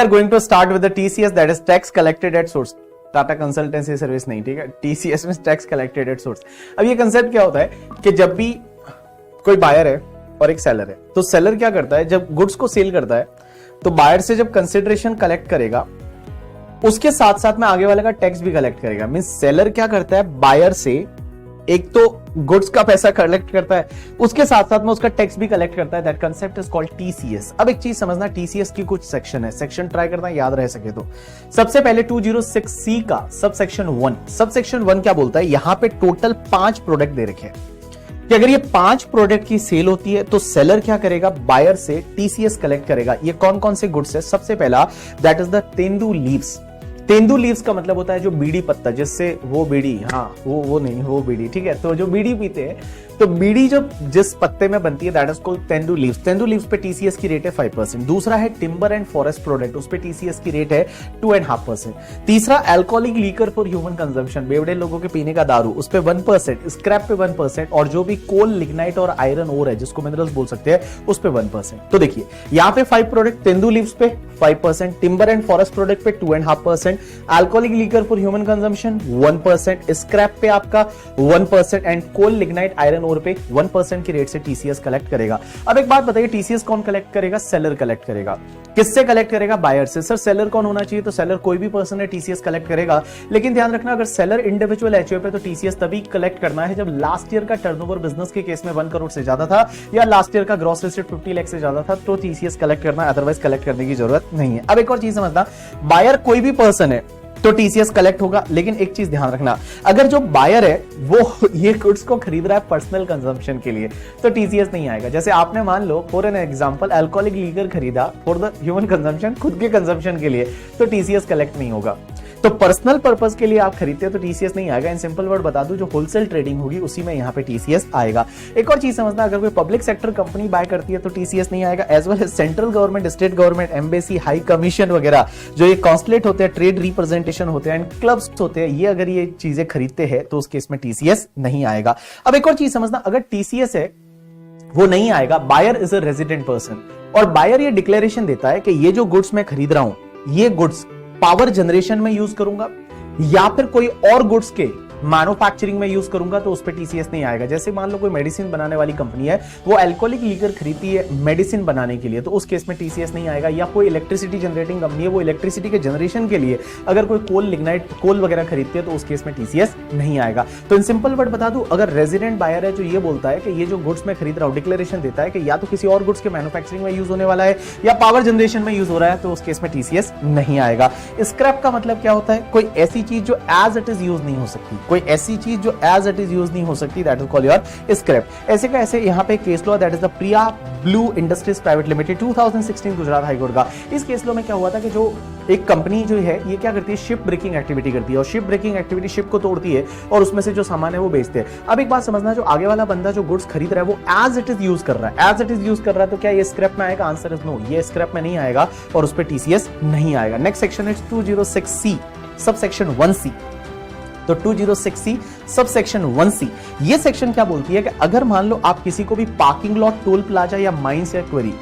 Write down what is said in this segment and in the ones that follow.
are going to start with the TCS, that is tax collected at source. Tata consultancy service नहीं, ठीक है, TCS में tax collected at source. अब ये concept क्या होता है कि जब भी कोई बायर है और एक सेलर है, तो सेलर क्या करता है, जब गुड्स को सेल करता है तो बायर से जब कंसिडरेशन कलेक्ट करेगा उसके साथ साथ में आगे वाले का टैक्स भी कलेक्ट करेगा। मींस सेलर क्या करता है, बायर से एक तो गुड्स का पैसा कलेक्ट करता है, उसके साथ साथ में उसका टैक्स भी कलेक्ट करता है। That concept is called TCS. अब एक चीज समझना, टीसीएस की कुछ सेक्शन है, सेक्शन ट्राई करना याद रह सके तो। सबसे पहले 206C का सब सेक्शन 1, सब सेक्शन 1 क्या बोलता है, यहां पे टोटल 5 प्रोडक्ट दे रखे हैं कि अगर ये 5 प्रोडक्ट की सेल होती है तो सेलर क्या करेगा, बायर से टीसीएस कलेक्ट करेगा। ये कौन कौन से गुड्स है, सबसे पहला that is the tendu leaves. Tendu leaves का मतलब होता है जो बीड़ी पत्ता, जिससे वो बीड़ी, हाँ वो नहीं, वो बीड़ी, ठीक है, तो जो बीड़ी पीते हैं, तो बीड़ी जो जिस पत्ते में बनती है that is called tendu leaves. Tendu leaves पे टीसीएस की रेट है 5%। दूसरा है टिम्बर एंड फॉरेस्ट प्रोडक्ट, उस पे टीसीएस की रेट है 2.5%। तीसरा alcoholic liquor for human consumption, बेवड़े लोगों के पीने का दारू, उस पे 1%, स्क्रैप पे 1%, और जो भी कोल, लिग्नाइट और आयरन ओर है जिसको मिनरल्स बोल सकते हैं उस पे 1%। तो देखिए यहाँ पे 5 प्रोडक्ट, तेंदू लीव्स पे 5%, टिम्बर एंड फॉरेस्ट प्रोडक्ट पे 2.5%, alcoholic liquor for human consumption 1%, scrap पे आपका 1% and coal, lignite, iron ore पे 1% की रेट से टीसीएस कलेक्ट करेगा। अब एक बात बताइए, टीसीएस कौन कलेक्ट करेगा, सेलर कलेक्ट करेगा। किससे कलेक्ट करेगा, बायर से। सर सेलर कौन होना चाहिए, तो सेलर कोई भी पर्सन है टीसीएस कलेक्ट करेगा, लेकिन ध्यान रखना अगर सेलर इंडिविजुअल एचयूएफ है तो टीसीएस तभी कलेक्ट करना है जब लास्ट ईयर का टर्नओवर बिजनेस के केस में 1 करोड़ से ज्यादा था या लास्ट ईयर का ग्रॉस रिसीट 50 लाख से ज्यादा था, तो टीसीएस कलेक्ट करना, अदरवाइज कलेक्ट करने की जरूरत नहीं है। अब एक और चीज समझना, बायर कोई भी पर्सन है तो टीसीएस कलेक्ट होगा, लेकिन एक चीज ध्यान रखना, अगर जो बायर है वो ये गुड्स को खरीद रहा है पर्सनल कंजम्पशन के लिए तो टीसीएस नहीं आएगा। जैसे आपने मान लो for an example alcoholic liquor खरीदा फॉर द ह्यूमन कंजम्पशन, खुद के कंजम्पशन के लिए, तो टीसीएस कलेक्ट नहीं होगा। तो पर्सनल पर्पस के लिए आप खरीदते हो तो टीसीएस नहीं आएगा। इन सिंपल वर्ड बता दूं, जो होलसेल ट्रेडिंग होगी उसी में यहाँ पे टीसीएस आएगा। एक और चीज समझना, अगर कोई पब्लिक सेक्टर कंपनी बाय करती है तो टीसीएस नहीं आएगा। As well as central government, state government, embassy, high commission वगैरह जो ये कॉन्सुलेट होते हैं, ट्रेड रिप्रेजेंटेशन होते हैं एंड क्लब्स होते हैं, ये अगर ये चीजें खरीदते हैं तो उस केस में टीसीएस नहीं आएगा। अब एक और चीज समझना, अगर टीसीएस है वो नहीं आएगा, buyer is a resident person और बायर ये डिक्लेरेशन देता है कि ये जो गुड्स मैं खरीद रहा हूं, ये गुड्स पावर जनरेशन में यूज करूंगा या फिर कोई और गुड्स के मैन्युफैक्चरिंग में यूज करूंगा, तो उस पे टीसीएस नहीं आएगा। जैसे मान लो कोई मेडिसिन बनाने वाली कंपनी है, वो अल्कोहलिक लीकर खरीदती है मेडिसिन बनाने के लिए, तो उस केस में टीसीएस नहीं आएगा। या कोई इलेक्ट्रिसिटी जनरेटिंग कंपनी है, वो इलेक्ट्रिसिटी के जनरेशन के लिए अगर कोई कोल, लिग्नाइट, कोल वगैरह खरीदती है तो उस केस में टीसीएस नहीं आएगा। तो इन सिंपल वर्ड बता दूं, अगर रेजिडेंट बायर है जो ये बोलता है कि ये जो गुड्स मैं खरीद रहा हूं, डिक्लेरेशन देता है कि या तो किसी और गुड्स के मैन्युफैक्चरिंग में यूज होने वाला है या पावर जनरेशन में यूज हो रहा है, तो उस केस में टीसीएस नहीं आएगा। स्क्रैप का मतलब क्या होता है, कोई ऐसी चीज जो एज इट इज यूज नहीं हो सकती, कोई ऐसी चीज एज इट इज यूज नहीं हो सकती, that is called your scrap. ऐसे का ऐसे यहाँ पे case law, that is the Priya blue industries private limited 2016 Gujarat high court का। इस केस लॉ में क्या हुआ था कि जो एक कंपनी जो है ये क्या करती है, शिप ब्रेकिंग एक्टिविटी करती है, और शिप ब्रेकिंग एक्टिविटी शिप को तोड़ती है और उसमें से जो सामान है वो बेचते हैं। अब एक बात समझना, जो आगे वाला बंदा जो गुड्स खरीद रहा है वो एज इट इज यूज कर रहा है, एज इट इज यूज कर रहा है, तो क्या ये स्क्रैप में आएगा, आंसर इज नो, ये स्क्रैप में नहीं आएगा और उस पर टीसीएस नहीं आएगा। Next section is 206C sub section 1C। तो 206C सब सेक्शन 1C, ये सेक्शन क्या बोलती है कि अगर मान लो आप किसी को भी पार्किंग लॉट, टोल प्लाजा या माइंस या क्वेरी,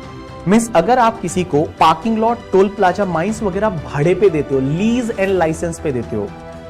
मींस अगर आप किसी को parking lot, toll plaza, mines वगैरह भाड़े पे देते हो, लीज एंड लाइसेंस पे देते हो,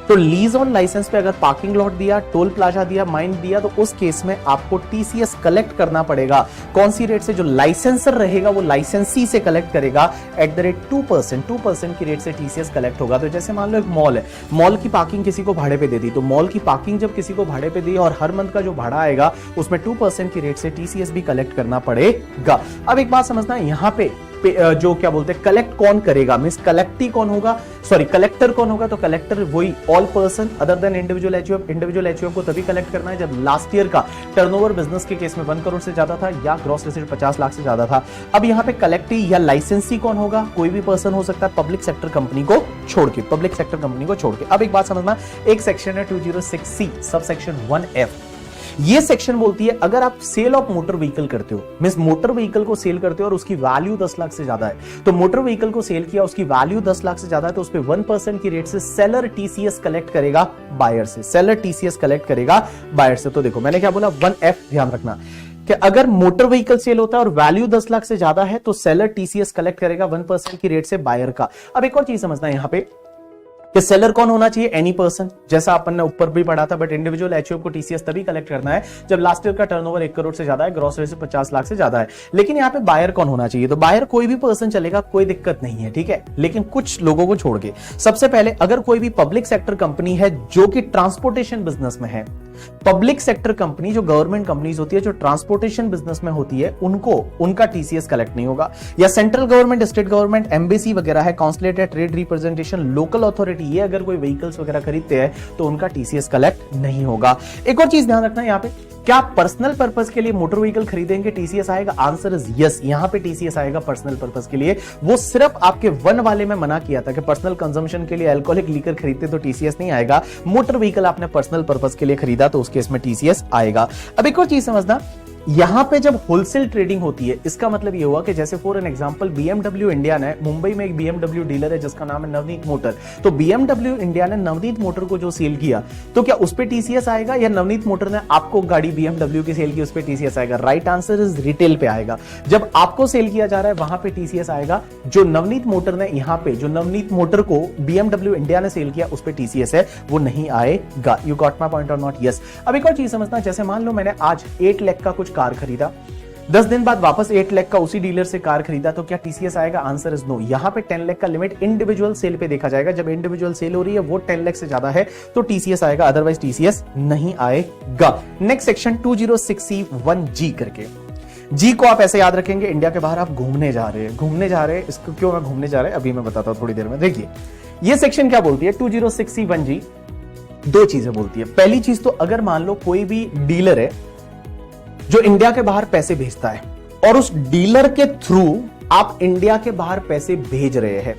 तो लीज और लाइसेंस पे अगर पार्किंग लॉट दिया, टोल प्लाजा दिया, माइन दिया, तो उस केस में आपको टीसीएस कलेक्ट करना पड़ेगा। कौन सी रेट से, जो लाइसेंसर रहेगा वो लाइसेंसी से कलेक्ट करेगा एट द रेट 2% की रेट से टीसीएस कलेक्ट होगा। तो जैसे मान लो एक मॉल है, मॉल की पार्किंग किसी को भाड़े पे दे दी, तो मॉल की पार्किंग जब किसी को भाड़े पे दी और हर मंथ का जो भाड़ा आएगा उसमें 2% की रेट से टीसीएस भी कलेक्ट करना पड़ेगा। अब एक बात समझना, यहाँ पे जो क्या बोलते हैं कलेक्ट कौन करेगा, मींस कलेक्टी कौन होगा, सॉरी कलेक्टर कौन होगा, तो कलेक्टर वही all person other than individual HUF. Individual HUF को तभी कलेक्ट करना है जब लास्ट ईयर का टर्नओवर बिजनेस के केस में 1 करोड़ से ज्यादा था या ग्रॉस रिसीट 50 लाख से ज्यादा था। अब यहाँ पे कलेक्टी या लाइसेंसी कौन होगा, कोई भी पर्सन हो सकता है पब्लिक सेक्टर कंपनी को छोड़ के, पब्लिक सेक्टर कंपनी को छोड़ के। अब एक बात समझना, एक सेक्शन है 206C सब सेक्शन 1F। ये सेक्शन बोलती है अगर आप सेल ऑफ मोटर व्हीकल करते हो, मींस मोटर व्हीकल को सेल करते हो और उसकी वैल्यू 10 लाख से ज्यादा है, तो मोटर व्हीकल को सेल किया, उसकी वैल्यू 10 लाख से ज्यादा है, तो उस पे 1% की रेट से सेलर टीसीएस कलेक्ट करेगा बायर से, सेलर टीसीएस कलेक्ट करेगा बायर से। तो देखो मैंने क्या बोला, 1F ध्यान रखना, कि अगर मोटर व्हीकल सेल होता है और वैल्यू 10 लाख से ज्यादा है तो सेलर टीसीएस कलेक्ट करेगा 1% की रेट से बायर का। अब एक और चीज समझना है यहां पे कि सेलर कौन होना चाहिए, एनी पर्सन, जैसा अपन ने ऊपर भी पढ़ा था, बट इंडिविजुअल एचयूएफ को टीसीएस तभी कलेक्ट करना है जब लास्ट ईयर का टर्नओवर 1 करोड़ से ज्यादा है, ग्रॉस वैल्यू 50 लाख से ज्यादा है। लेकिन यहाँ पे बायर कौन होना चाहिए, तो बायर कोई भी पर्सन चलेगा, कोई दिक्कत नहीं है, ठीक है, लेकिन कुछ लोगों को छोड़ के। सबसे पहले अगर कोई भी पब्लिक सेक्टर कंपनी है जो कि ट्रांसपोर्टेशन बिजनेस में है, पब्लिक सेक्टर कंपनी जो गवर्नमेंट कंपनीज होती है जो ट्रांसपोर्टेशन बिजनेस में होती है, उनका टीसीएस कलेक्ट नहीं होगा। या central government, state government, embassy वगैरह है, कॉन्सुलेट है, ट्रेड रिप्रेजेंटेशन, लोकल अथॉरिटी, ये अगर कोई व्हीकल्स वगैरह खरीदते हैं तो उनका टीसीएस कलेक्ट नहीं होगा। एक और चीज ध्यान रखना है यहाँ पे, क्या पर्सनल पर्पस के लिए मोटर व्हीकल खरीदेंगे टीसीएस आएगा? आंसर इज यस, यहां पे टीसीएस आएगा पर्सनल पर्पस के लिए। वो सिर्फ आपके वन वाले में मना किया था कि पर्सनल कंजम्पशन के लिए अल्कोहलिक लीकर खरीदते तो टीसीएस नहीं आएगा। मोटर व्हीकल आपने पर्सनल पर्पस के लिए खरीदा तो उस केस में टीसीएस आएगा। अब एक और चीज समझना, यहां पे जब होलसेल ट्रेडिंग होती है इसका मतलब ये हुआ कि जैसे for an example BMW India ने, मुंबई में एक BMW डीलर है जिसका नाम है नवनीत मोटर, तो BMW इंडिया ने नवनीत मोटर को जो सेल किया तो क्या उस पे टीसीएस आएगा, या नवनीत मोटर ने आपको गाड़ी BMW की सेल की उस पे टीसीएस आएगा? राइट आंसर इज रिटेल पे आएगा। जब आपको सेल किया जा रहा है वहां पे टीसीएस आएगा। जो नवनीत मोटर ने यहां पे, जो नवनीत मोटर को BMW इंडिया ने सेल किया उस पे टीसीएस है, वो नहीं आएगा। यू गॉट माय पॉइंट और नॉट? यस। अब एक और चीज समझना, जैसे मान लो मैंने आज 8 लाख का कुछ कार खरीदा, 10 दिन बाद वापस 8 लाख का उसी डीलर से कार खरीदा, तो क्या टीसीएस आएगा? Answer is no. यहां पे 10 लाख का लिमिट इंडिविजुअल सेल पे देखा जाएगा। जब इंडिविजुअल सेल हो रही है वो 10 लाख से ज्यादा है तो टीसीएस आएगा, अदरवाइज टीसीएस नहीं आएगा। नेक्स्ट सेक्शन 206C1G करके, जी को आप ऐसे याद रखेंगे, इंडिया के बाहर आप घूमने जा रहे हैं। इसको क्यों मैं घूमने जा रहे हैं अभी मैं बताता हूं थोड़ी देर में। देखिए ये सेक्शन क्या बोलती है, 206C1G दो चीजें बोलती है। पहली चीज तो अगर मान लो कोई भी डीलर है जो इंडिया के बाहर पैसे भेजता है और उस डीलर के थ्रू आप इंडिया के बाहर पैसे भेज रहे हैं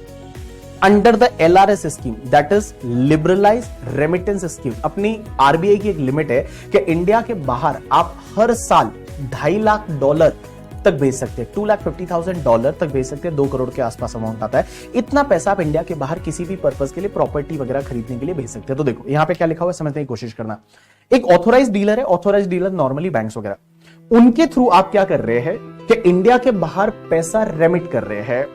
under the LRS scheme, that is liberalise remittance scheme. अपनी आरबीआई की एक लिमिट है कि इंडिया के बाहर आप हर साल $2.5 लाख तक भेज सकते हैं, $250,000 तक भेज सकते हैं, 2 करोड़ के आसपास अमाउंट आता है। इतना पैसा आप इंडिया के बाहर किसी भी पर्पस के लिए, प्रॉपर्टी वगैरह खरीदने के लिए भेज सकते हैं। तो देखो यहां पे क्या लिखा हुआ है समझने की कोशिश करना। एक ऑथोराइज डीलर है, ऑथोराइज डीलर नॉर्मली बैंक्स वगैरह, उनके थ्रू आप क्या कर रहे हैं कि इंडिया के बाहर पैसा रेमिट कर रहे हैं।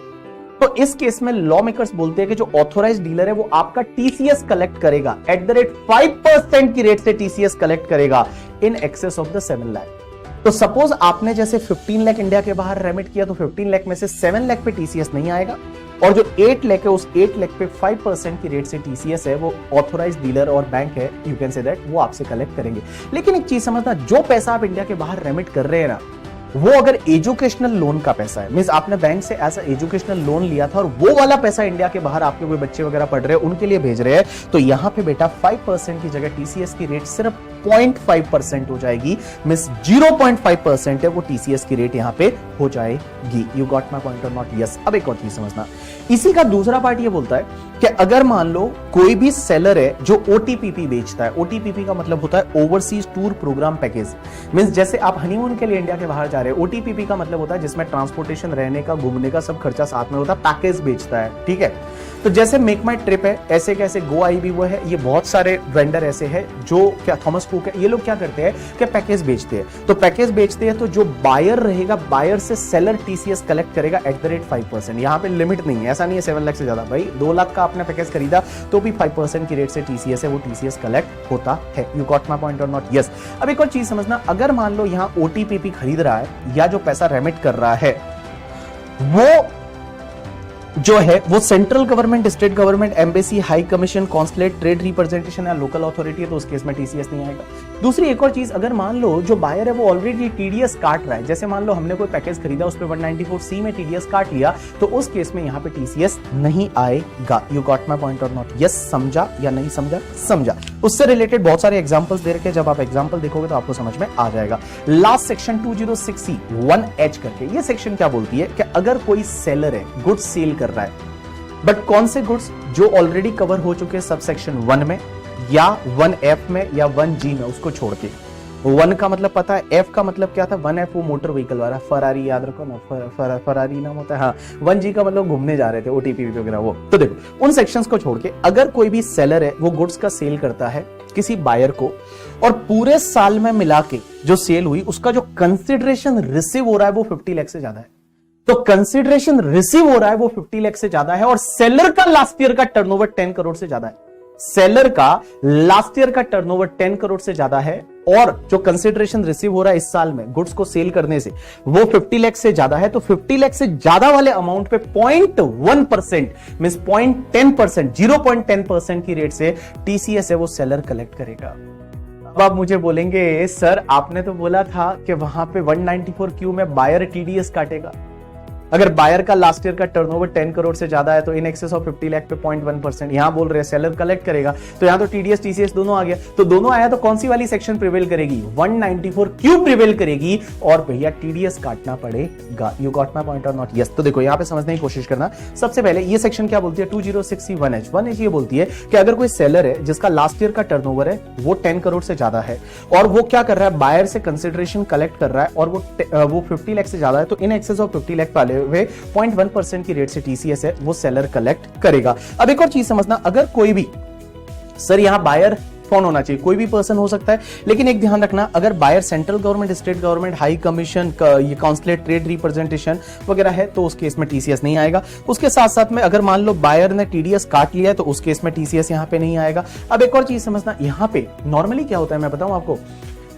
तो इस केस में लॉ मेकर्स बोलते हैं कि जो ऑथोराइज डीलर है वो आपका टीसीएस कलेक्ट करेगा एट द रेट 5% की रेट से टीसीएस कलेक्ट करेगा in excess of the 7 lakh. तो सपोज आपने जैसे 15 लाख इंडिया के बाहर रेमिट किया तो 15 लाख में से 7 लाख पे टीसीएस नहीं आएगा, और जो 8 लाख है उस 8 लाख पे 5% की रेट से टीसीएस है, वो ऑथोराइज डीलर और बैंक है, यू कैन से दैट, वो आपसे कलेक्ट करेंगे। लेकिन एक चीज समझना, जो पैसा आप इंडिया के बाहर रेमिट कर रहे हैं ना, वो अगर एजुकेशनल लोन का पैसा है, मींस आपने बैंक से ऐसा एजुकेशनल लोन लिया था और वो वाला पैसा इंडिया के बाहर आपके कोई बच्चे वगैरह पढ़ रहे हैं उनके लिए भेज रहे हैं, तो यहां पे बेटा 5% की जगह टीसीएस की रेट सिर्फ 0.5% हो जाएगी, मींस 0.5% है वो टीसीएस की रेट यहां पे हो जाएगी। यू गॉट माय पॉइंट और नॉट? यस। अब एक और चीज समझना, इसी का दूसरा पार्ट ये बोलता है कि अगर मान लो कोई भी सेलर है जो ओटीपीपी बेचता है, ओटीपीपी का मतलब होता है overseas tour program package, means जैसे आप हनीमून के लिए इंडिया के बाहर जा रहे हैं, ओटीपीपी का मतलब होता है जिसमें ट्रांसपोर्टेशन, रहने का, घूमने का सब खर्चा साथ में होता है, पैकेज बेचता है, ठीक है। तो जैसे मेक माई ट्रिप है, ऐसे कैसे गो आई भी वो है, ये बहुत सारे वेंडर ऐसे हैं जो क्या थॉमस कुक है, ये लोग क्या करते हैं कि पैकेज बेचते हैं। तो पैकेज बेचते हैं तो जो बायर रहेगा, बायर से सेलर टीसीएस कलेक्ट करेगा एट द रेट 5%। यहां पे लिमिट नहीं है, ऐसा नहीं है 7 लाख से ज्यादा, भाई 2 लाख का आपने पैकेज खरीदा तो भी 5% की रेट से टीसीएस है, वो टीसीएस कलेक्ट होता है। यू गॉट माय पॉइंट और नॉट? यस। अब एक और चीज समझना, अगर मान लो यहां ओटीपीपी खरीद रहा है या जो पैसा रेमिट कर रहा है वो जो है वो central government, state government, embassy, high commission, consulate, trade representation या लोकल अथॉरिटी है, तो उस केस में टीसीएस नहीं आएगा। दूसरी एक और चीज, अगर मान लो जो बायर है वो ऑलरेडी टीडीएस काट रहा है, जैसे मान लो हमने कोई पैकेज खरीदा उस पे 194C में टीडीएस काट लिया, तो उस केस में यहां पे टीसीएस नहीं आएगा। यू गॉट माय पॉइंट और नॉट? यस। समझा या नहीं समझा? समझा। उससे रिलेटेड बहुत सारे एग्जांपल्स दे रखे हैं, जब आप एग्जांपल देखोगे तो आपको समझ में आ जाएगा। लास्ट सेक्शन 206C1H करके, ये सेक्शन क्या बोलती है कि अगर कोई सेलर है, गुड्स सेल कर रहा है, बट कौन से गुड्स जो ऑलरेडी कवर हो चुके हैं सब सेक्शन 1 में या 1F में या 1G में, उसको छोड़ के। 1 का मतलब पता है, F का मतलब क्या था? 1F वो मोटर व्हीकल वाला, फरारी याद रखो ना, फरारी नाम होता है। हाँ, 1G का मतलब घूमने जा रहे थे, ओटीपी वगैरह वो। तो देखो उन सेक्शंस को छोड़ के अगर कोई भी सेलर है वो गुड्स का सेल करता है किसी बायर को और पूरे साल में मिला के जो सेल हुई उसका जो कंसिडरेशन रिसीव हो रहा है वो 50 लाख से ज्यादा है, तो कंसिडरेशन रिसीव हो रहा है वो 50 लाख से ज्यादा है और सेलर का लास्ट ईयर का टर्नओवर 10 करोड़ से ज्यादा है, सेलर का लास्ट ईयर का टर्नओवर 10 करोड़ से ज्यादा है और जो कंसिडरेशन रिसीव हो रहा है इस साल में गुड्स को सेल करने से वो 50 लाख से ज्यादा है, तो 50 लाख से ज्यादा वाले अमाउंट पे 0.1% मींस 0.10%, 0.10% की रेट से टीसीएस है वो सेलर कलेक्ट करेगा। अब आप मुझे बोलेंगे सर आपने तो बोला था कि वहां पे 194Q में बायर टीडीएस काटेगा, अगर बायर का लास्ट ईयर का टर्नओवर 10 करोड़ से ज्यादा है तो इन एक्सेस ऑफ 50 लाख पे 0.1%, यहां बोल रहे हैं सेलर कलेक्ट करेगा, तो यहां तो टीडीएस टीसीएस दोनों आ गया, तो दोनों आया तो कौन सी वाली सेक्शन प्रिवेल करेगी, 194Q प्रिवेल करेगी और भैया टीडीएस काटना पड़ेगा। यू गॉट माय पॉइंट और नॉट? यस। तो देखो यहां पे समझने की कोशिश करना, सबसे पहले ये सेक्शन क्या बोलती है, 206C1H 1H ये बोलती है कि अगर कोई सेलर है जिसका लास्ट ईयर का टर्नओवर है वो 10 करोड़ से ज्यादा है और वो क्या कर रहा है, बायर से कंसिडरेशन कलेक्ट कर रहा है और वो 50 लाख से ज्यादा है, तो इन एक्सेस ऑफ 50 लाख वाले वे 0.1% की रेट से टीसीएस है वो सेलर कलेक्ट करेगा। अब एक और चीज समझना, अगर कोई भी सर यहां बायर कौन होना चाहिए, कोई भी पर्सन हो सकता है, लेकिन एक ध्यान रखना अगर buyer central government, state government, high commission, ये काउंसलेट, ट्रेड रिप्रेजेंटेशन वगैरह है तो उस केस में टीसीएस नहीं आएगा। उसके साथ साथ में अगर मान लो बायर ने टीडीएस काट लिया है तो उस केस में टीसीएस यहां पे नहीं आएगा। अब एक और चीज समझना, यहां पे नॉर्मली क्या होता है मैं बताऊं आपको,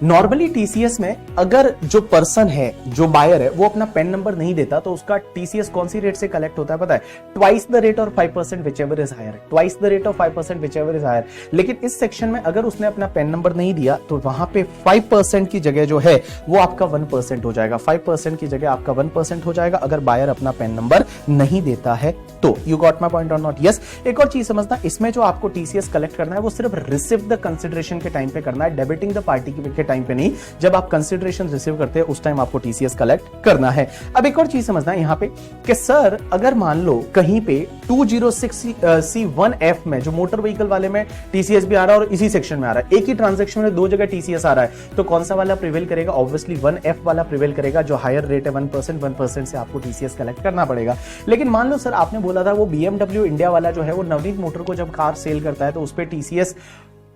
नॉर्मली टीसीएस में अगर जो पर्सन है, जो बायर है, वो अपना पेन नंबर नहीं देता तो उसका टीसीएस कौन सी रेट से कलेक्ट होता है पता है, twice the rate or 5% whichever is higher, twice the rate or 5% whichever is higher. लेकिन इस सेक्शन में अगर उसने अपना पेन नंबर नहीं दिया तो वहां पे 5% की जगह जो है वो आपका 1% हो जाएगा, 5% की जगह आपका 1% हो जाएगा अगर बायर अपना पेन नंबर नहीं देता है तो। यू गॉट माय पॉइंट और नॉट? यस। एक और चीज समझना, इसमें जो आपको टीसीएस कलेक्ट करना है वो सिर्फ रिसीव द कंसिडरेशन के टाइम पे करना है, डेबिटिंग द पार्टी के टाइम पे नहीं, जब आप कंसिडरेशन रिसीव करते हैं उस टाइम आपको टीसीएस कलेक्ट करना है। अब एक और चीज समझना है यहां पे कि सर अगर मान लो कहीं पे 206C1F में जो मोटर व्हीकल वाले में टीसीएस भी आ रहा है और इसी सेक्शन में आ रहा है, एक ही ट्रांजैक्शन में दो जगह टीसीएस आ रहा है, तो कौन सा वाला प्रिवेल करेगा, ऑब्वियसली 1F वाला प्रिवेल करेगा, जो हायर रेट है 1% से आपको टीसीएस कलेक्ट करना पड़ेगा। लेकिन मान लो सर आपने बोला था वो BMW इंडिया वाला जो है वो नवनीत मोटर को जब कार सेल करता है तो उस पर टीसीएस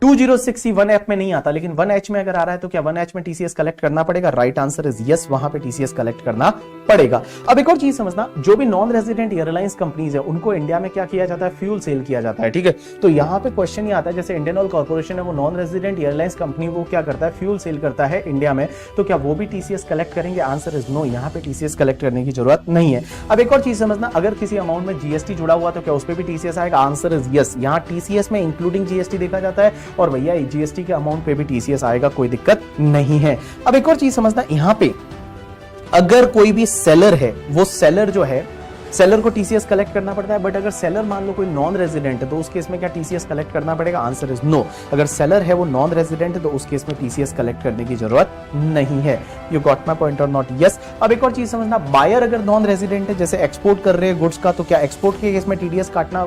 206C1F में नहीं आता, लेकिन 1H में अगर आ रहा है तो क्या 1H में टीसीएस कलेक्ट करना पड़ेगा? राइट आंसर इज यस, वहां पे टीसीएस कलेक्ट करना पड़ेगा। अब एक और चीज समझना, जो भी नॉन रेजिडेंट एयरलाइंस कंपनीज है उनको इंडिया में क्या किया जाता है, फ्यूल सेल किया जाता है, ठीक है। तो यहां पे क्वेश्चन ये आता है, जैसे इंडियन ऑयल कॉर्पोरेशन है वो नॉन रेजिडेंट एयरलाइंस कंपनी, वो क्या करता है, फ्यूल सेल करता है इंडिया में, तो क्या वो भी टीसीएस कलेक्ट करेंगे? आंसर इज नो, यहां पे टीसीएस कलेक्ट करने की जरूरत नहीं है। अब एक और चीज समझना, अगर किसी अमाउंट में जीएसटी जुड़ा हुआ तो क्या उस पर भी टीसीएस आएगा? आंसर इज यस, यहां टीसीएस में इंक्लूडिंग जीएसटी देखा जाता है और भैया जीएसटी के अमाउंट पे भी टीसीएस आएगा, कोई दिक्कत नहीं है। अब एक और चीज समझना, यहां पे अगर कोई भी सेलर है, वो सेलर जो है सेलर को टीसीएस कलेक्ट करना पड़ता है, बट अगर सेलर मान लो कोई नॉन रेजिडेंट है तो उस केस में क्या टीसीएस कलेक्ट करना पड़ेगा? आंसर इज नो, अगर सेलर है वो नॉन रेजिडेंट है तो उस केस में टीसीएस कलेक्ट करने की जरूरत नहीं है। यू गॉट माय पॉइंट और नॉट? यस। अब एक और चीज समझना, बायर अगर नॉन रेजिडेंट है, जैसे एक्सपोर्ट कर रहे हैं गुड्स का, तो क्या एक्सपोर्ट के केस में टीडीएस काटना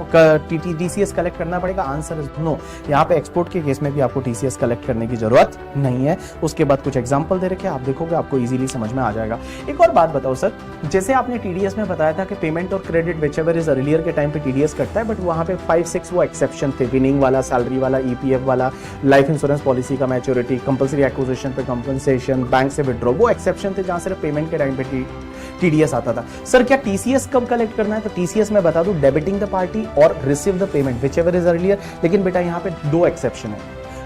टीसीएस कलेक्ट करना पड़ेगा? आंसर इज नो, यहाँ पे एक्सपोर्ट के केस में भी आपको टीसीएस कलेक्ट करने की जरूरत नहीं है। उसके बाद कुछ एग्जाम्पल दे रखे, आप देखोगे आपको इजीली समझ में आ जाएगा। एक और बात बताओ सर, जैसे आपने टीडीएस में बताया था कि पेमेंट और क्रेडिट व्हिचएवर इज अर्लियर के टाइम पे टीडीएस कटता है, बट वहां पे 5-6 वो एक्सेप्शन थे, विनिंग वाला, सैलरी वाला, ईपीएफ वाला, लाइफ इंश्योरेंस पॉलिसी का मैच्योरिटी, कंपल्सरी एक्विजिशन पे कंपनसेशन, बैंक से विड्रॉ, वो एक्सेप्शन थे जहां सिर्फ पेमेंट के टाइम पे टीडीएस आता था। सर क्या टीसीएस कब कलेक्ट करना है? तो टीसीएस मैं बता दूं, डेबिटिंग द पार्टी और receive the payment whichever is earlier. लेकिन बेटा यहाँ पे दो एक्सेप्शन है,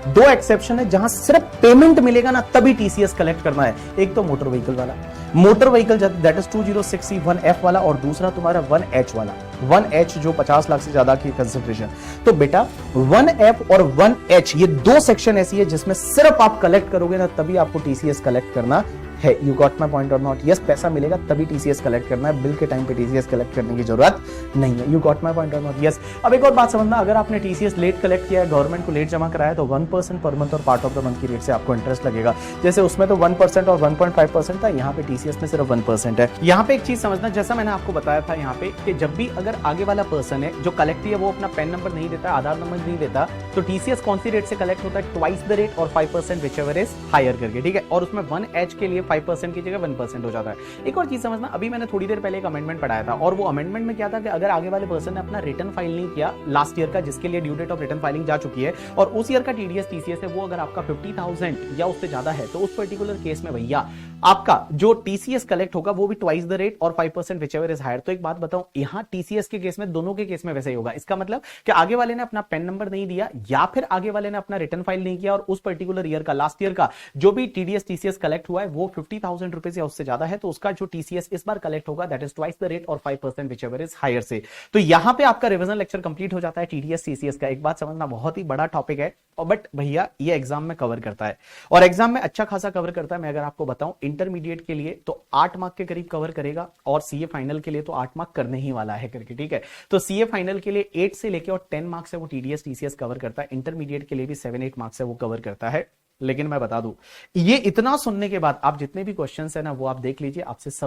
दो एक्सेप्शन है जहां सिर्फ पेमेंट मिलेगा ना तभी टीसीएस कलेक्ट करना है। एक तो मोटर व्हीकल वाला, motor vehicle that is 206C1F वाला, और दूसरा तुम्हारा 1H वाला, 1H जो 50 लाख से ज्यादा की कंसिडरेशन। तो बेटा 1F और 1H ये दो सेक्शन ऐसी है जिसमें सिर्फ आप कलेक्ट करोगे ना तभी आपको टीसीएस कलेक्ट करना है। यू गॉट माय पॉइंट और नॉट? यस, पैसा मिलेगा तभी टीसीएस कलेक्ट करना है, बिल के टाइम पे टीसीएस कलेक्ट करने की जरूरत नहीं है। यू गॉट माय पॉइंट और नॉट? यस। अब एक और बात समझना, अगर आपने टीसीएस लेट कलेक्ट किया है, गवर्नमेंट को लेट जमा कराया, तो 1% पर मंथ और पार्ट ऑफ द मंथ की रेट से आपको इंटरेस्ट लगेगा। जैसे उसमें तो 1% और 1.5% था, यहाँ पे टीसीएस में सिर्फ 1% है। यहाँ पे एक चीज समझना, जैसा मैंने आपको बताया था यहाँ पे कि जब भी अगर आगे वाला पर्सन है जो कलेक्ट है वो अपना पेन नंबर नहीं देता, आधार नंबर नहीं देता, तो टीसीएस कौन सी रेट से कलेक्ट होता है? Twice the rate or 5% whichever is higher करके, ठीक है। और उसमें 1H के लिए 5% की जगह 1% हो जाता है। एक और चीज समझना, अभी मैंने थोड़ी देर पहले एक अमेंडमेंट पढ़ाया था, और वो अमेंडमेंट में क्या था कि अगर आगे वाले पर्सन ने अपना रिटर्न फाइल नहीं किया लास्ट ईयर का, जिसके लिए due date of return filing जा चुकी है, और उस ईयर का टीडीएस टीसीएस है वो अगर आपका 50,000 या उससे ज्यादा है, तो उस पर्टिकुलर केस में भैया आपका जो टीसीएस कलेक्ट होगा वो भी twice the rate or 5% whichever is higher. तो एक बात बताऊं, यहां टीसीएस के केस में, दोनों के केस में वैसे ही होगा। इसका मतलब कि आगे वाले ने अपना पेन नंबर नहीं दिया, या फिर आगे वाले ने अपना रिटर्न फाइल नहीं किया, और उस पर्टिकुलर ईयर का, लास्ट ईयर का जो भी टीडीएस टीसीएस कलेक्ट हुआ है वो 50,000 रुपीज या उससे ज्यादा है, तो उसका जो टीसीएस इस बार कलेक्ट होगा that is twice the rate or 5% whichever is higher से। तो यहां पे आपका रिवीजन लेक्चर कंप्लीट हो जाता है टीडीएस टीसीएस का। एक बात समझना, बहुत ही बड़ा टॉपिक है, और बट भैया ये एग्जाम में कवर करता है, और एग्जाम में अच्छा खासा कवर करता है। मैं अगर आपको बताऊं, इंटरमीडिएट के लिए तो 8 मार्क के करीब कवर करेगा, और सीए फाइनल के लिए तो 8 मार्क करने ही वाला है करके, ठीक है। तो सीए फाइनल के लिए 8 से लेके और 10 मार्क्स है वो टीडीएस टीसीएस कवर करता है। इंटरमीडिएट के लिए भी 7-8 मार्क्स है वो कवर करता है। लेकिन मैं बता दूं, ये इतना सुनने के बाद आप जितने भी क्वेश्चंस है ना वो आप देख लीजिए, आपसे सब